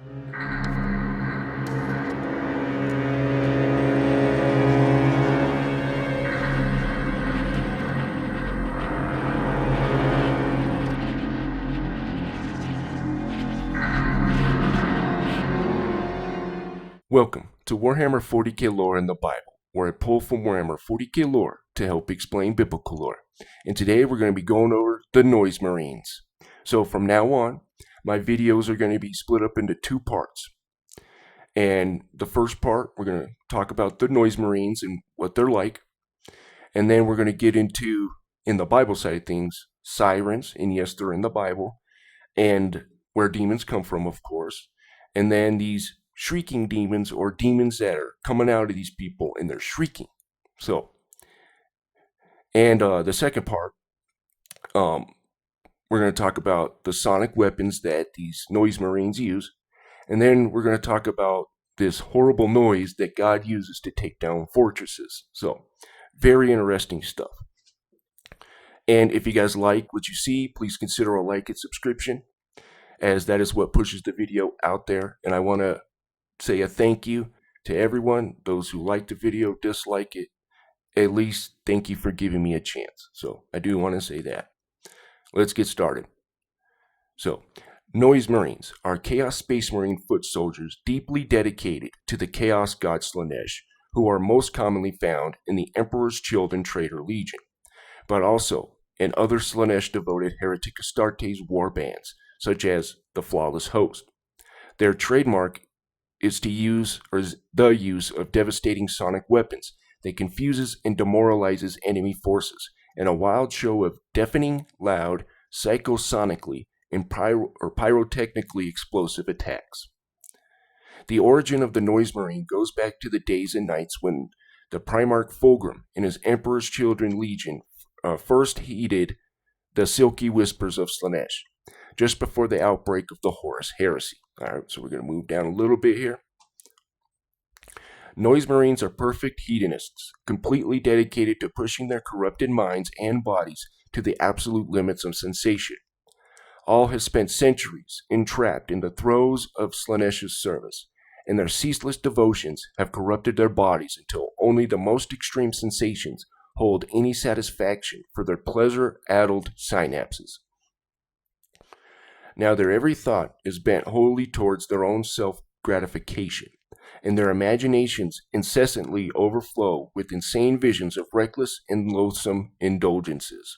Welcome to Warhammer 40k lore in the Bible, where I pull from Warhammer 40k lore to help explain biblical lore. And today we're going to be going over the Noise Marines. So from now on, my videos are going to be split up into two parts. And the first part, we're going to talk about the Noise Marines and what they're like. And then we're going to get into, in the Bible side of things, sirens, and yes, they're in the Bible, and where demons come from, of course. And then these shrieking demons, or demons that are coming out of these people and they're shrieking. So, and the second part, we're going to talk about the sonic weapons that these Noise Marines use. And then we're going to talk about this horrible noise that God uses to take down fortresses. So, very interesting stuff. And if you guys like what you see, please consider a like and subscription, as that is what pushes the video out there. And I want to say a thank you to everyone, those who like the video, dislike it. At least thank you for giving me a chance. So I do want to say that. Let's get started. So, Noise Marines are Chaos Space Marine foot soldiers deeply dedicated to the Chaos God Slaanesh, who are most commonly found in the Emperor's Children Traitor Legion, but also in other Slaanesh-devoted Heretic Astartes war bands, such as the Flawless Host. Their trademark is the use of devastating sonic weapons that confuses and demoralizes enemy forces in a wild show of deafening, loud, psychosonically, and pyrotechnically explosive attacks. The origin of the Noise Marine goes back to the days and nights when the Primarch Fulgrim and his Emperor's Children Legion first heeded the silky whispers of Slaanesh, just before the outbreak of the Horus Heresy. Alright, so we're going to move down a little bit here. Noise Marines are perfect hedonists, completely dedicated to pushing their corrupted minds and bodies to the absolute limits of sensation. All have spent centuries entrapped in the throes of Slaanesh's service, and their ceaseless devotions have corrupted their bodies until only the most extreme sensations hold any satisfaction for their pleasure-addled synapses. Now their every thought is bent wholly towards their own self-gratification, and their imaginations incessantly overflow with insane visions of reckless and loathsome indulgences.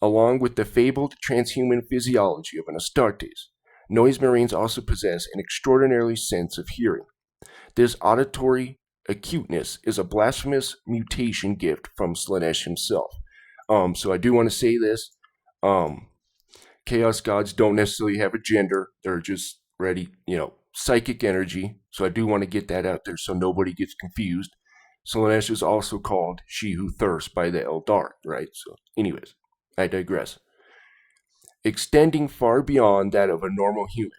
Along with the fabled transhuman physiology of an Astartes, Noise Marines also possess an extraordinary sense of hearing. This auditory acuteness is a blasphemous mutation gift from Slaanesh himself. So I do want to say this. Chaos gods don't necessarily have a gender. They're just ready, psychic energy. So I do want to get that out there so nobody gets confused. Slaanesh is also called She Who Thirsts by the Eldar, right? So anyways, I digress. Extending far beyond that of a normal human,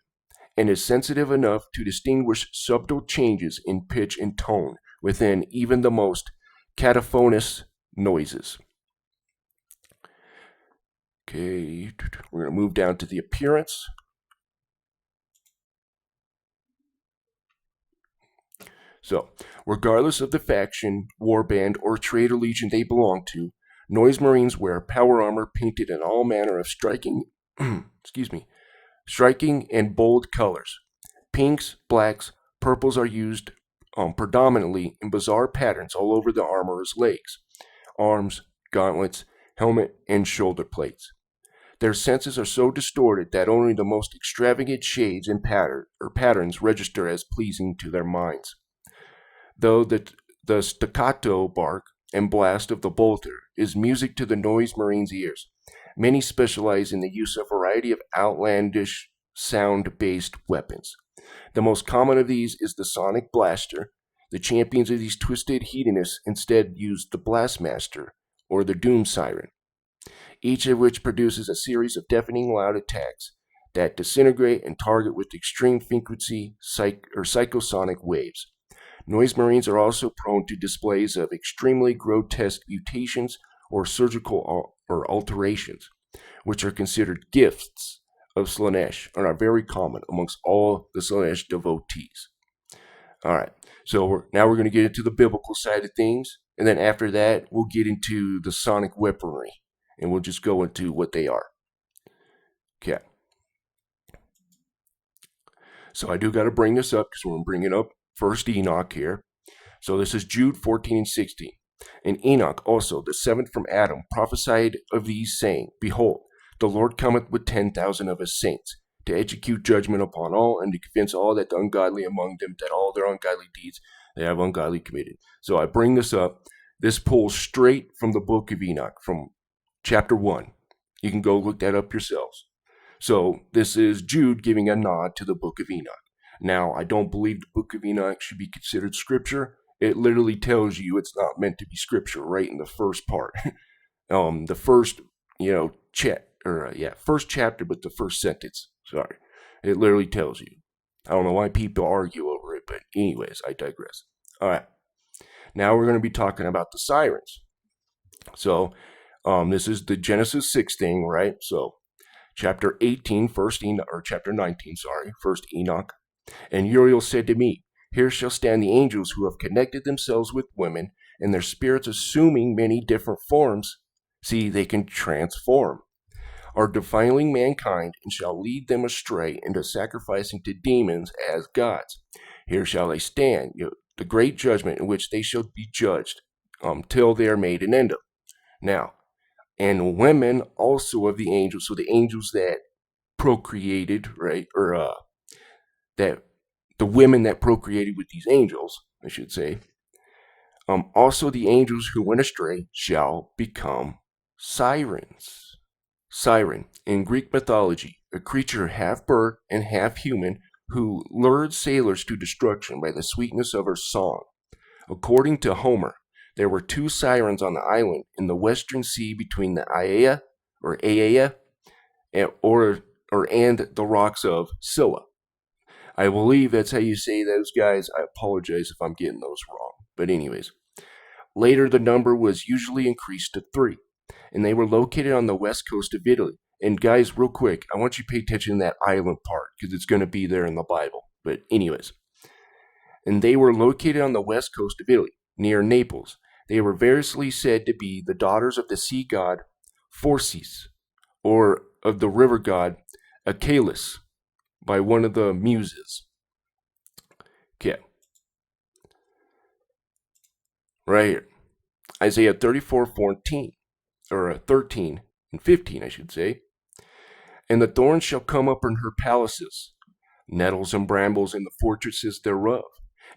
and is sensitive enough to distinguish subtle changes in pitch and tone within even the most cataphonous noises. Okay, we're going to move down to the appearance. So, regardless of the faction, warband, or traitor legion they belong to, Noise Marines wear power armor painted in all manner of striking and bold colors. Pinks, blacks, purples are used predominantly in bizarre patterns all over the armorer's legs, arms, gauntlets, helmet, and shoulder plates. Their senses are so distorted that only the most extravagant shades and patterns register as pleasing to their minds. Though the staccato bark and blast of the bolter is music to the Noise Marines' ears, many specialize in the use of a variety of outlandish sound-based weapons. The most common of these is the sonic blaster. The champions of these twisted hedonists instead use the blastmaster or the doom siren, each of which produces a series of deafening loud attacks that disintegrate and target with extreme frequency psychosonic waves. Noise Marines are also prone to displays of extremely grotesque mutations or surgical or alterations, which are considered gifts of Slanesh are not very common amongst all the Slanesh devotees. All right, so now we're going to get into the biblical side of things, and then after that, we'll get into the sonic weaponry, and we'll just go into what they are. Okay. So I do got to bring this up because we're bringing up First Enoch here. So this is Jude 14 and 16. And Enoch also, the seventh from Adam, prophesied of these, saying, Behold, the Lord cometh with 10,000 of his saints, to execute judgment upon all, and to convince all that the ungodly among them, that all their ungodly deeds they have ungodly committed. So I bring this up. This pulls straight from the book of Enoch, from chapter 1. You can go look that up yourselves. So this is Jude giving a nod to the book of Enoch. Now, I don't believe the book of Enoch should be considered scripture. It literally tells you it's not meant to be scripture right in the first part. The first, first chapter, but the first sentence. Sorry. It literally tells you. I don't know why people argue over it, but anyways, I digress. All right. Now we're going to be talking about the sirens. So, this is the Genesis 6 thing, right? So, chapter 18, first Enoch, or chapter 19, sorry, first Enoch. And Uriel said to me, Here shall stand the angels who have connected themselves with women, and their spirits assuming many different forms. See, they can transform. Are defiling mankind, and shall lead them astray into sacrificing to demons as gods. Here shall they stand, the great judgment in which they shall be judged, till they are made an end of. Now, and women also of the angels, so the angels that procreated, right, or that the women that procreated with these angels, I should say, also the angels who went astray shall become sirens. Siren, in Greek mythology, a creature half bird and half human who lured sailors to destruction by the sweetness of her song. According to Homer, there were two sirens on the island in the western sea between the Aiaia and the rocks of Scylla. I believe that's how you say those guys. I apologize if I'm getting those wrong. But anyways, later the number was usually increased to 3, and they were located on the west coast of Italy. And guys, real quick, I want you to pay attention to that island part because it's going to be there in the Bible. But anyways, and they were located on the west coast of Italy, near Naples. They were variously said to be the daughters of the sea god Phorcys, or of the river god Achelous, by one of the muses. Okay. Right here. Isaiah 34:14, or 13 and 15, I should say. And the thorns shall come up in her palaces, nettles and brambles in the fortresses thereof,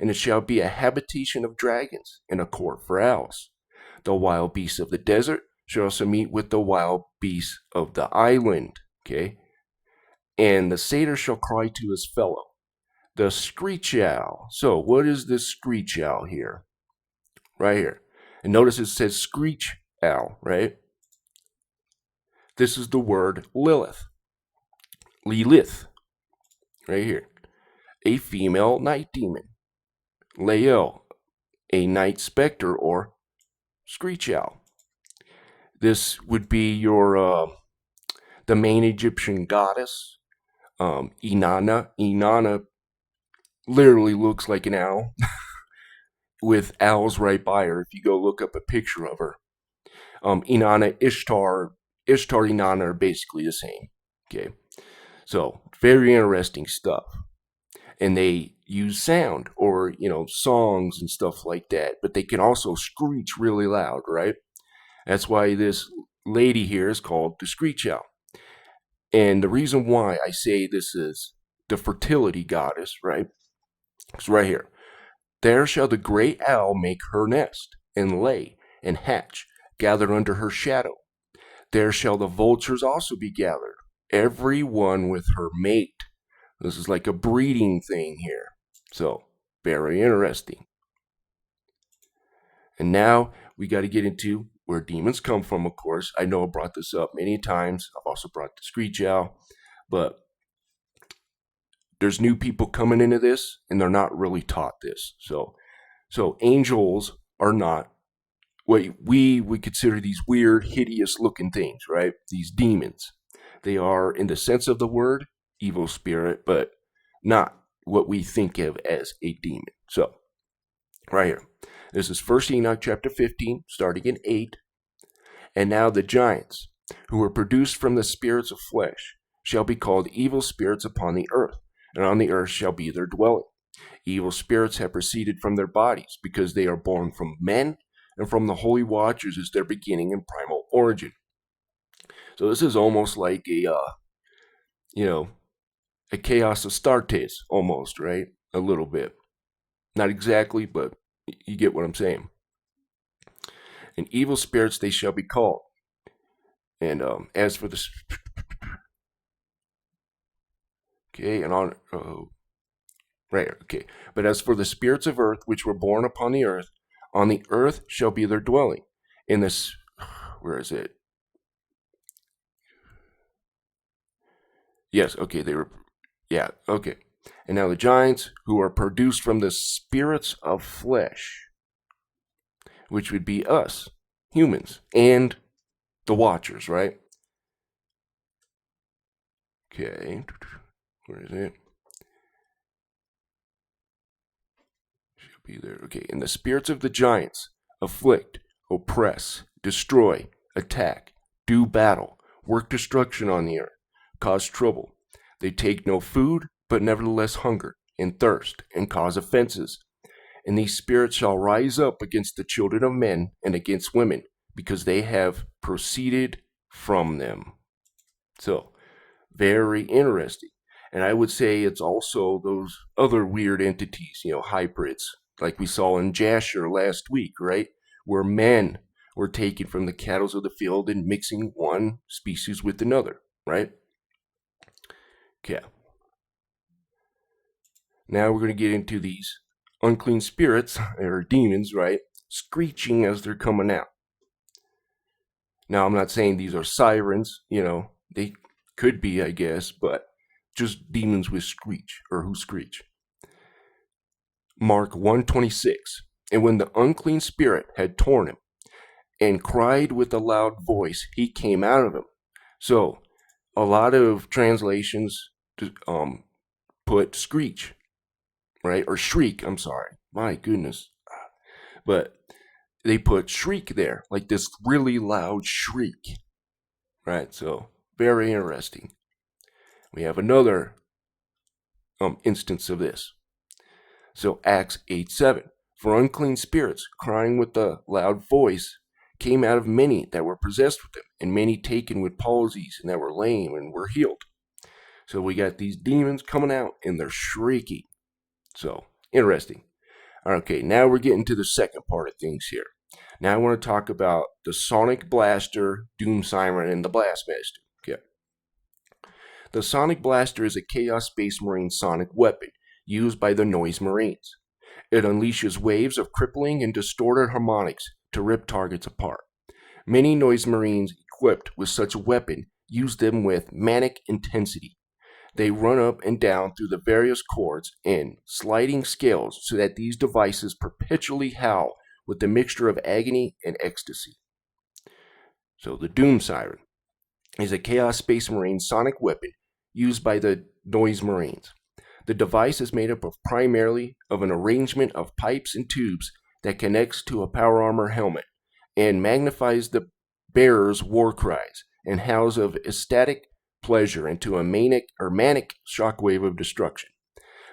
and it shall be a habitation of dragons, and a court for owls. The wild beasts of the desert shall also meet with the wild beasts of the island. Okay? And the satyr shall cry to his fellow, the screech owl. So, what is this screech owl here? Right here. And notice it says screech owl, right? This is the word Lilith. Lilith. Right here. A female night demon. Lael, a night specter or screech owl. This would be your the main Egyptian goddess, Inanna. Inanna literally looks like an owl with owls right by her. If you go look up a picture of her, Inanna, Ishtar, Inanna are basically the same. Okay, so very interesting stuff. And they use sound or songs and stuff like that, but they can also screech really loud, right? That's why this lady here is called the screech owl. And the reason why I say this is the fertility goddess, right? It's right here. There shall the great owl make her nest, and lay, and hatch, gathered under her shadow. There shall the vultures also be gathered, every one with her mate. This is like a breeding thing here. So, very interesting. And now we got to get into where demons come from, of course. I know I brought this up many times. I've also brought the screech owl. But there's new people coming into this, and they're not really taught this. So angels are not what we would consider these weird, hideous looking things, right? These demons. They are, in the sense of the word, evil spirit, but not what we think of as a demon. So, right here. This is 1 Enoch chapter 15, starting in 8. And now the giants, who were produced from the spirits of flesh, shall be called evil spirits upon the earth, and on the earth shall be their dwelling. Evil spirits have proceeded from their bodies, because they are born from men, and from the holy watchers is their beginning and primal origin. So this is almost like a chaos Astartes, almost, right? A little bit. Not exactly, but you get what I'm saying. And evil spirits they shall be called. And as for the okay, and on right, okay. But as for the spirits of earth which were born upon the earth shall be their dwelling. In this, where is it? Yes, okay, they were, yeah, okay. And now the giants who are produced from the spirits of flesh, which would be us, humans, and the watchers, right? Okay, where is it? Shall be there. Okay, and the spirits of the giants afflict, oppress, destroy, attack, do battle, work destruction on the earth, cause trouble. They take no food, but nevertheless hunger and thirst, and cause offenses. And these spirits shall rise up against the children of men and against women, because they have proceeded from them. So, very interesting. And I would say it's also those other weird entities, hybrids, like we saw in Jasher last week, right? Where men were taken from the cattle of the field and mixing one species with another, right? Okay. Now we're going to get into these unclean spirits, or demons, right? Screeching as they're coming out. Now, I'm not saying these are sirens, they could be, I guess, but just demons with screech, or who screech. Mark 1:26. And when the unclean spirit had torn him and cried with a loud voice, he came out of him. So, a lot of translations put screech, right? Or shriek, I'm sorry. My goodness. But they put shriek there, like this really loud shriek, right? So, very interesting. We have another instance of this. So Acts 8:7. For unclean spirits, crying with a loud voice, came out of many that were possessed with them, and many taken with palsies, and that were lame and were healed. So we got these demons coming out, and they're shrieking. So, interesting. Okay, now we're getting to the second part of things here. Now I want to talk about the Sonic Blaster, Doom Siren, and the Blastmaster. Okay. The Sonic Blaster is a Chaos Space Marine sonic weapon used by the Noise Marines. It unleashes waves of crippling and distorted harmonics to rip targets apart. Many Noise Marines equipped with such a weapon use them with manic intensity. They run up and down through the various chords and sliding scales so that these devices perpetually howl with a mixture of agony and ecstasy. So the Doom Siren is a Chaos Space Marine sonic weapon used by the Noise Marines. The device is made up of primarily of an arrangement of pipes and tubes that connects to a power armor helmet and magnifies the bearer's war cries and howls of ecstatic pleasure into a manic shockwave of destruction.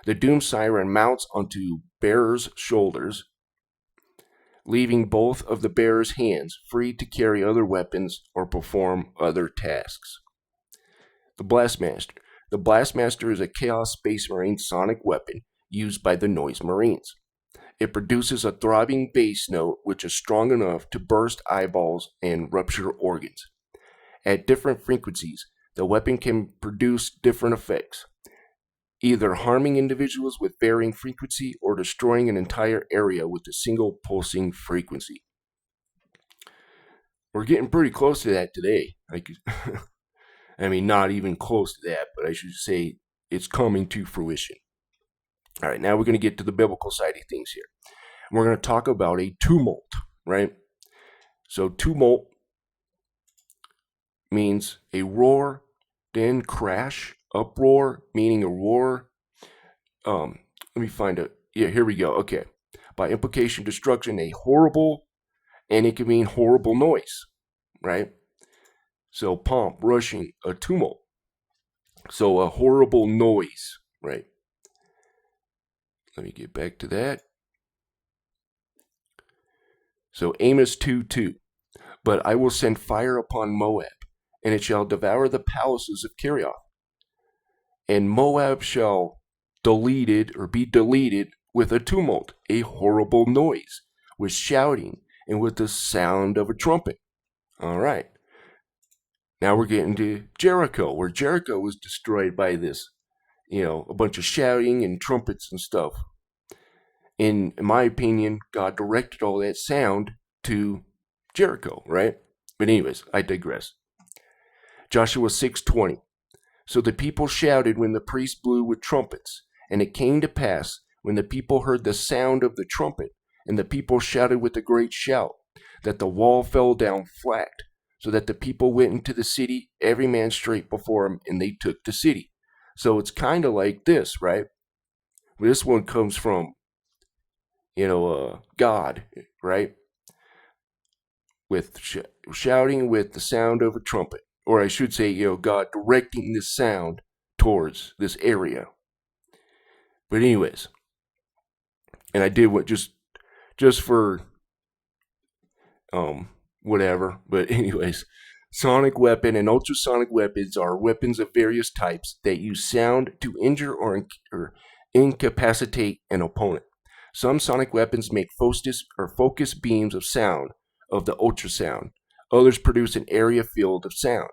The Doom Siren mounts onto bearer's shoulders, leaving both of the bearer's hands free to carry other weapons or perform other tasks. The Blastmaster. The Blastmaster is a Chaos Space Marine sonic weapon used by the Noise Marines. It produces a throbbing bass note which is strong enough to burst eyeballs and rupture organs. At different frequencies, the weapon can produce different effects, either harming individuals with varying frequency or destroying an entire area with a single pulsing frequency. We're getting pretty close to that today. I mean, not even close to that, but I should say it's coming to fruition. All right, now we're going to get to the biblical side of things here. We're going to talk about a tumult, right? So, tumult means a roar, Then crash, uproar, meaning a roar. Let me find it. Yeah, here we go. Okay. By implication, destruction, a horrible, and it can mean horrible noise, right? So pomp, rushing, a tumult. So a horrible noise, right? Let me get back to that. So Amos 2:2. But I will send fire upon Moab, and it shall devour the palaces of Kerioth. And Moab shall be deleted with a tumult, a horrible noise, with shouting, and with the sound of a trumpet. All right. Now we're getting to Jericho, where Jericho was destroyed by this, a bunch of shouting and trumpets and stuff. In my opinion, God directed all that sound to Jericho, right? But anyways, I digress. Joshua 6:20. So the people shouted when the priest blew with trumpets, and it came to pass when the people heard the sound of the trumpet, and the people shouted with a great shout, that the wall fell down flat, so that the people went into the city, every man straight before him, and they took the city. So it's kind of like this, right? This one comes from, God, right? With shouting with the sound of a trumpet. Or I should say, God directing this sound towards this area. But anyways, and I did what just for whatever. But anyways, sonic weapon and ultrasonic weapons are weapons of various types that use sound to injure or incapacitate an opponent. Some sonic weapons make focus beams of sound of the ultrasound. Others produce an area field of sound.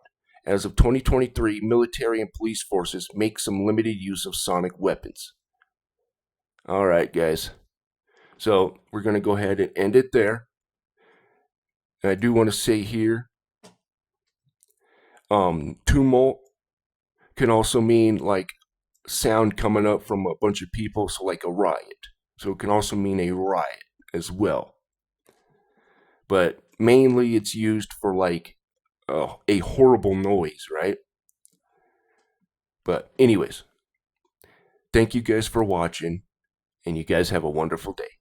As of 2023, military and police forces make some limited use of sonic weapons. All right, guys. So we're going to go ahead and end it there. And I do want to say here, tumult can also mean like sound coming up from a bunch of people, so like a riot. So it can also mean a riot as well. But mainly it's used for like a horrible noise, right? But anyways, thank you guys for watching, and you guys have a wonderful day.